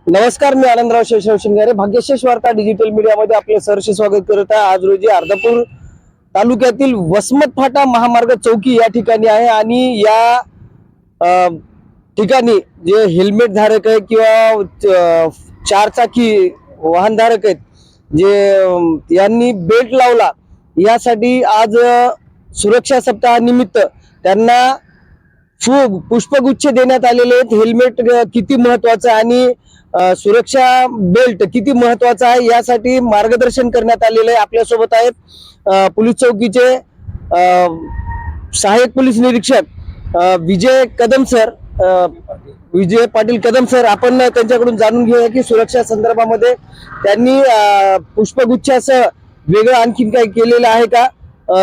नमस्कार, मी आनंदराव शेषराव शिंगारे. भाग्यशेष वार्ता डिजिटल मीडियामध्ये आपले सहर्ष स्वागत करत आहे. आज रोजी अर्धापूर तालुक्यातील वसमत फाटा महामार्ग चौकी या ठिकाणी आहे आणि या ठिकाणी जे हेल्मेट धारक आहे किंवा चारचाकी वाहन धारक आहेत जे यांनी बेल्ट लावला, यासाठी आज सुरक्षा सप्ताहानिमित्त त्यांना पुष्पगुच्छ देण्यात आलेले आहेत. हेल्मेट किती महत्वाचं आणि सुरक्षा बेल्ट किती महत्वाचा आहे यासाठी मार्गदर्शन करण्यात आलेलं आहे. आपल्यासोबत आहेत पोलीस चौकीचे सहाय्यक पोलीस निरीक्षक विजय पाटील कदम सर. आपण त्यांच्याकडून जाणून घेऊया की सुरक्षा संदर्भामध्ये त्यांनी पुष्पगुच्छासह वेगळं आणखीन काही केलेलं आहे का.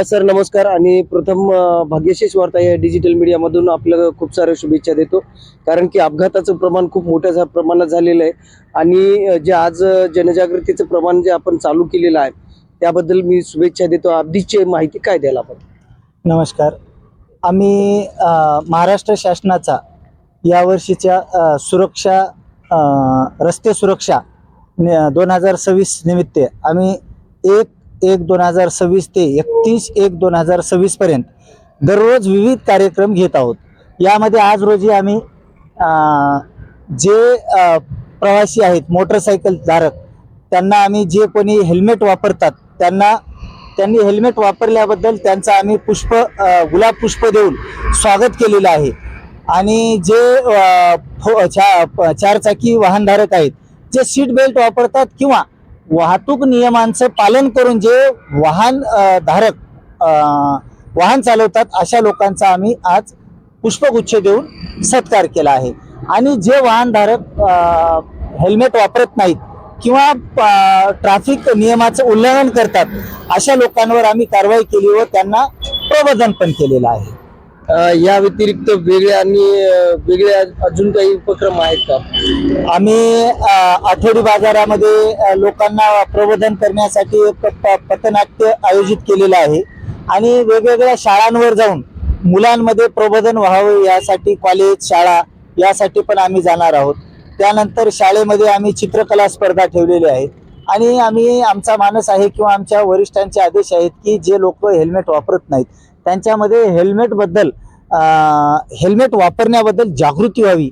सर नमस्कार. आणि प्रथम भाग्यशेष वार्ता या डिजिटल मीडियामधून आपल्याला खूप साऱ्या शुभेच्छा देतो, कारण की अपघाताचं प्रमाण खूप मोठ्या प्रमाणात झालेलं आहे आणि जे आज जनजागृतीचं प्रमाण जे आपण चालू केलेलं आहे त्याबद्दल मी शुभेच्छा देतो. अगदीची माहिती काय द्याल आपण. नमस्कार. आम्ही महाराष्ट्र शासनाचा यावर्षीच्या सुरक्षा रस्ते सुरक्षा 2026 निमित्त आम्ही 1/1/2026 ते 31/1/2026 पर्यंत दररोज विविध कार्यक्रम घेत आहोत. यामध्ये आज रोजी आम्ही जे प्रवासी आहेत मोटरसायकल धारक त्यांना आम्ही जे कोणी हेल्मेट वापरतात त्यांनी हेल्मेट वापरल्याबद्दल त्यांचा आम्ही गुलाब पुष्प देऊन स्वागत केलेलं आहे. आणि जे चारचाकी वाहनधारक आहेत जे सीट बेल्ट वापरतात किंवा वाहतूक नियमांचं पालन करून जे वाहन चालवतात अशा लोकांचा आम्ही आज पुष्पगुच्छ देऊन सत्कार केला आहे. आणि जे वाहनधारक हेल्मेट वापरत नाहीत किंवा ट्रॅफिक नियमाचं उल्लंघन करतात अशा लोकांवर आम्ही कारवाई केली व त्यांना प्रबोधन पण केलेलं आहे. या व्यतिरिक्त वेगळे अजून काही उपक्रम आहेत का. आम्ही आठवडी बाजारामध्ये लोकांना प्रबोधन करण्यासाठी पथनाट्य आयोजित केलेलं आहे आणि वेगवेगळ्या शाळांवर जाऊन मुलांमध्ये प्रबोधन व्हावे यासाठी कॉलेज शाळा यासाठी पण आम्ही जाणार आहोत. त्यानंतर शाळेमध्ये आम्ही चित्रकला स्पर्धा ठेवलेली आहे आणि आमचा मानस आहे किंवा आमच्या वरिष्ठांचे आदेश आहेत की जे लोक हेल्मेट वापरत नाहीत त्यांच्यामध्ये हेल्मेट वापरण्याबद्दल जागृती व्हावी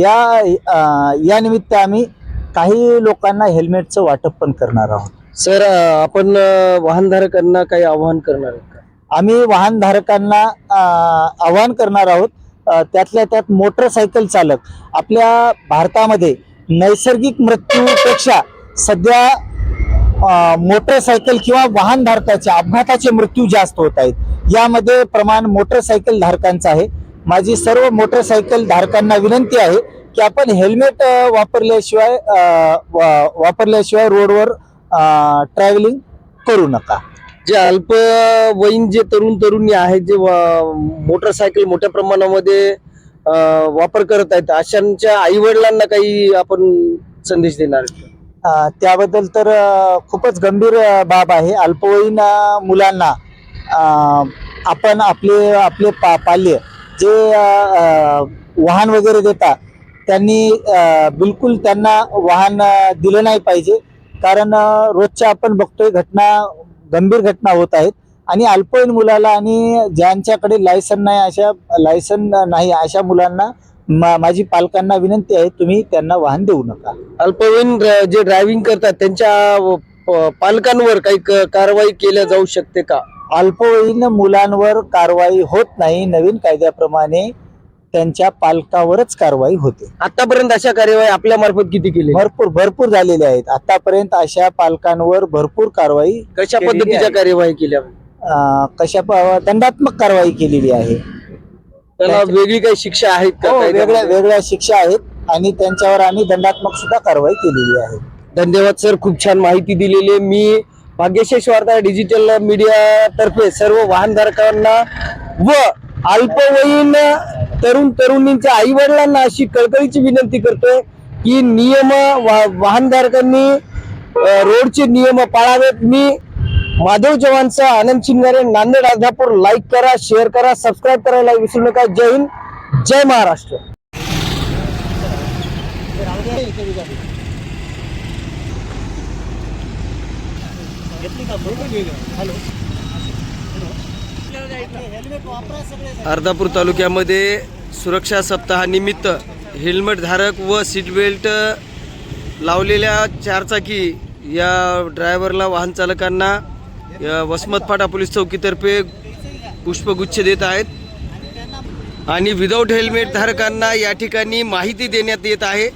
या निमित्त आम्ही काही लोकांना हेल्मेटचं वाटप पण करणार आहोत. सर आपण वाहनधारकांना काही आवाहन करणार आहोत का. आम्ही वाहनधारकांना आवाहन करणार आहोत. त्यातल्या त्यात मोटरसायकल चालक आपल्या भारतामध्ये नैसर्गिक मृत्यूपेक्षा सध्या मोटरसायकल किंवा वाहनधारकाचे अपघाताचे मृत्यू जास्त होत आहेत. यामध्ये प्रमाण मोटरसायकल धारकांचं आहे. माझी सर्व मोटरसायकल धारकांना विनंती आहे की आपण हेल्मेट वापरल्याशिवाय रोडवर ट्रॅव्हलिंग करू नका. जे अल्पवयीन जे तरुणी आहेत जे मोटरसायकल मोठ्या प्रमाणामध्ये वापर करत आहेत अशांच्या आई वडिलांना काही आपण संदेश देणार. त्याबद्दल तर खूपच गंभीर बाब आहे. अल्पवयीन मुलांना आपण आपले पाल्य जे वाहन वगैरे देतात त्यांनी बिलकुल त्यांना वाहन दिलं नाही पाहिजे, कारण रोजच्या आपण बघतोय गंभीर घटना होत आहेत. आणि अल्पवयीन मुलाला आणि ज्यांच्याकडे लायसन नाही अशा मुलांना माझी पालकांना विनंती आहे तुम्ही त्यांना वाहन देऊ नका. अल्पवयीन जे ड्रायव्हिंग करतात त्यांच्या पालकांवर काही कारवाई केल्या जाऊ शकते का. अल्पवयीन मुलांवर कारवाई होत नाही. नवीन कायद्याप्रमाणे त्यांच्या पालकावरच कारवाई होते. आतापर्यंत अशा कारवाई आपल्या मार्फत किती केली. भरपूर झालेल्या आहेत. आतापर्यंत अशा पालकांवर भरपूर कारवाई. कशा पद्धतीच्या कार्यवाही केल्या. दंडात्मक कारवाई केलेली आहे. त्याला वेगळी काही शिक्षा आहेत का. वेगळ्या शिक्षा आहेत आणि त्यांच्यावर आम्ही दंडात्मक सुद्धा कारवाई केलेली आहे. धन्यवाद सर, खूप छान माहिती दिलेली. मी भाग्यशेष वार्ता डिजिटल मीडिया तर्फे सर्व वाहनधारकांना व अल्पवयीन तरुणींच्या आई वडिलांना अशी कळकळीची विनंती करतोय की वाहनधारकांनी रोडचे नियम पाळावेत. मी माधव चव्हाणचा आनंद शिंगारे, नांदेड अर्धापूर. लाईक करा, शेअर करा, सबस्क्राईब करायला विसरू नका. जय हिंद, जय महाराष्ट्र. अर्धापूर तालुक्यामध्ये सुरक्षा सप्ताहानिमित्त हेल्मेट धारक व सीट बेल्ट लावलेल्या चारचाकी या ड्रायव्हरला वाहन चालकांना या वसमत फाटा पोलीस चौकीतर्फे पुष्पगुच्छ देत आहेत आणि विदाऊट हेल्मेट धारकांना या ठिकाणी माहिती देण्यात येत आहे.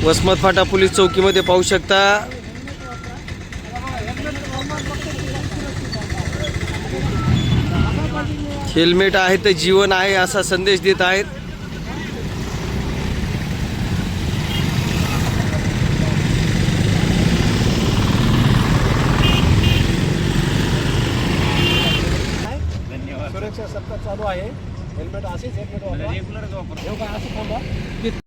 वसमत फाटा पोलीस चौकीमध्ये पाहू शकता हेल्मेट आहे तर जीवन आहे असा संदेश देत आहेत. सुरक्षा सप्ताह चालू आहे. हेल्मेट असेच हेल्मेट वापरा. रेग्युलर वापरा. असं थांबा.